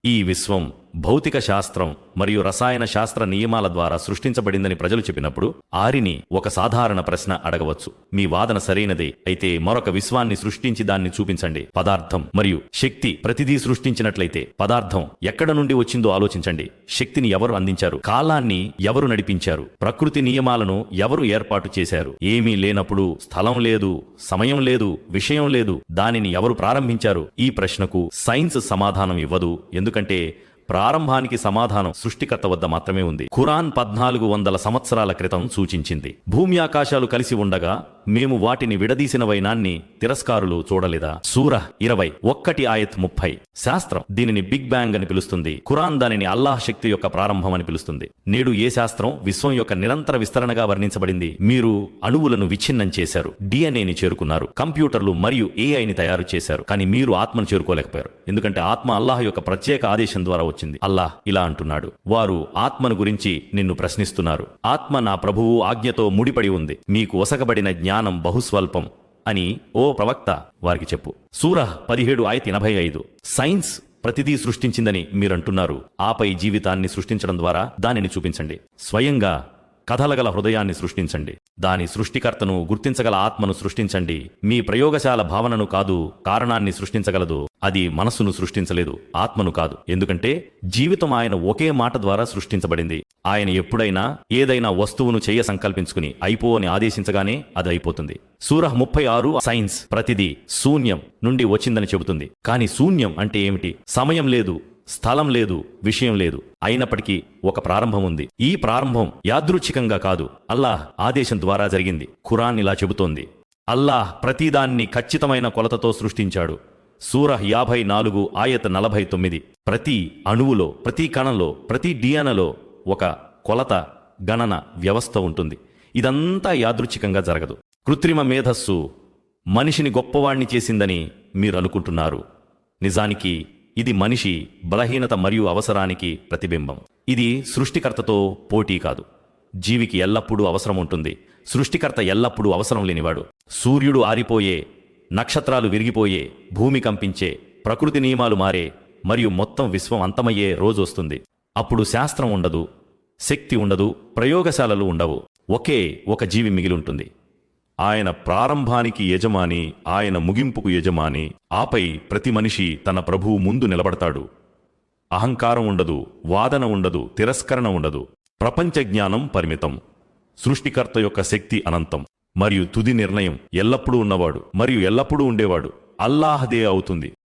ఈ విశ్వం భౌతిక శాస్త్రం మరియు రసాయన శాస్త్ర నియమాల ద్వారా సృష్టించబడిందని ప్రజలు చెప్పినప్పుడు ఆరిని ఒక సాధారణ ప్రశ్న అడగవచ్చు. మీ వాదన సరైనదే అయితే మరొక విశ్వాన్ని సృష్టించి దాన్ని చూపించండి. పదార్థం మరియు శక్తి ప్రతిదీ సృష్టించినట్లయితే పదార్థం ఎక్కడ నుండి వచ్చిందో ఆలోచించండి. శక్తిని ఎవరు అందించారు? కాలాన్ని ఎవరు నడిపించారు? ప్రకృతి నియమాలను ఎవరు ఏర్పాటు చేశారు? ఏమీ లేనప్పుడు స్థలం లేదు, సమయం లేదు, విషయం లేదు, దానిని ఎవరు ప్రారంభించారు? ఈ ప్రశ్నకు సైన్స్ సమాధానం ఇవ్వదు. ఎందుకంటే ప్రారంభానికి సమాధానం సృష్టికర్త వద్ద మాత్రమే ఉంది. ఖురాన్ 1400 సంవత్సరాల క్రితం సూచించింది, భూమి ఆకాశాలు కలిసి ఉండగా మేము వాటిని విడదీసిన వైనాన్ని తిరస్కారులు చూడలేదా? సూరహ్ 21:30. శాస్త్రం దీనిని బిగ్ బ్యాంగ్ అని పిలుస్తుంది. ఖురాన్ దానిని అల్లాహ్ శక్తి యొక్క ప్రారంభం అని పిలుస్తుంది. నేడు ఏ శాస్త్రం విశ్వం యొక్క నిరంతర విస్తరణగా వర్ణించబడింది? మీరు అణువులను విచ్ఛిన్నం చేశారు, డిఎన్ఏని చేరుకున్నారు, కంప్యూటర్లు మరియు ఏఐని తయారు చేశారు, కానీ మీరు ఆత్మను చేరుకోలేకపోయారు. ఎందుకంటే ఆత్మ అల్లాహ్ యొక్క ప్రత్యేక ఆదేశం ద్వారా వచ్చింది. అల్లాహ్ ఇలా అంటున్నాడు, వారు ఆత్మను గురించి నిన్ను ప్రశ్నిస్తున్నారు. ఆత్మ నా ప్రభువు ఆజ్ఞతో ముడిపడి ఉంది. మీకు ఒసగబడిన జ్ఞానం బహుస్వల్పం అని ఓ ప్రవక్త వారికి చెప్పు. సూరహ్ 17:85. సైన్స్ ప్రతిదీ సృష్టించిందని మీరంటున్నారు. ఆపై జీవితాన్ని సృష్టించడం ద్వారా దానిని చూపించండి. స్వయంగా కథలగల హృదయాన్ని సృష్టించండి. దాని సృష్టికర్తను గుర్తించగల ఆత్మను సృష్టించండి. మీ ప్రయోగశాల భావనను కాదు, కారణాన్ని సృష్టించగలదు. అది మనస్సును సృష్టించలేదు, ఆత్మను కాదు. ఎందుకంటే జీవితం ఆయన ఒకే మాట ద్వారా సృష్టించబడింది. ఆయన ఎప్పుడైనా ఏదైనా వస్తువును చెయ్య సంకల్పించుకుని అయిపో అని ఆదేశించగానే అది అయిపోతుంది. సూరహ్ 36. సైన్స్ ప్రతిదీ శూన్యం నుండి వచ్చిందని చెబుతుంది. కానీ శూన్యం అంటే ఏమిటి? సమయం లేదు, స్థలం లేదు, విషయం లేదు. అయినప్పటికీ ఒక ప్రారంభం ఉంది. ఈ ప్రారంభం యాదృచ్ఛికంగా కాదు, అల్లాహ్ ఆదేశం ద్వారా జరిగింది. ఖురాన్ ఇలా చెబుతోంది, అల్లాహ్ ప్రతిదాన్ని ఖచ్చితమైన కొలతతో సృష్టించాడు. సూరహ్ 54:49. ప్రతి అణువులో, ప్రతి కణంలో, ప్రతి డిఎన్ఏలో ఒక కొలత గణన వ్యవస్థ ఉంటుంది. ఇదంతా యాదృచ్ఛికంగా జరగదు. కృత్రిమ మేధస్సు మనిషిని గొప్పవాణ్ణి చేసిందని మీరు అనుకుంటున్నారు. నిజానికి ఇది మనిషి బలహీనత మరియు అవసరానికి ప్రతిబింబం. ఇది సృష్టికర్తతో పోటీ కాదు. జీవికి ఎల్లప్పుడూ అవసరం ఉంటుంది. సృష్టికర్త ఎల్లప్పుడూ అవసరం లేనివాడు. సూర్యుడు ఆరిపోయే, నక్షత్రాలు విరిగిపోయే, భూమి కంపించే, ప్రకృతి నియమాలు మారే మరియు మొత్తం విశ్వం అంతమయ్యే రోజు వస్తుంది. అప్పుడు శాస్త్రం ఉండదు, శక్తి ఉండదు, ప్రయోగశాలలు ఉండవు. ఒకే ఒక జీవి మిగిలుంటుంది. ఆయన ప్రారంభానికి యజమాని, ఆయన ముగింపుకు యజమాని. ఆపై ప్రతి మనిషి తన ప్రభువు ముందు నిలబడతాడు. అహంకారం ఉండదు, వాదన ఉండదు, తిరస్కరణ ఉండదు. ప్రపంచ జ్ఞానం పరిమితం. సృష్టికర్త యొక్క శక్తి అనంతం మరియు తుది నిర్ణయం ఎల్లప్పుడూ ఉన్నవాడు మరియు ఎల్లప్పుడూ ఉండేవాడు అల్లాహ్దే అవుతుంది.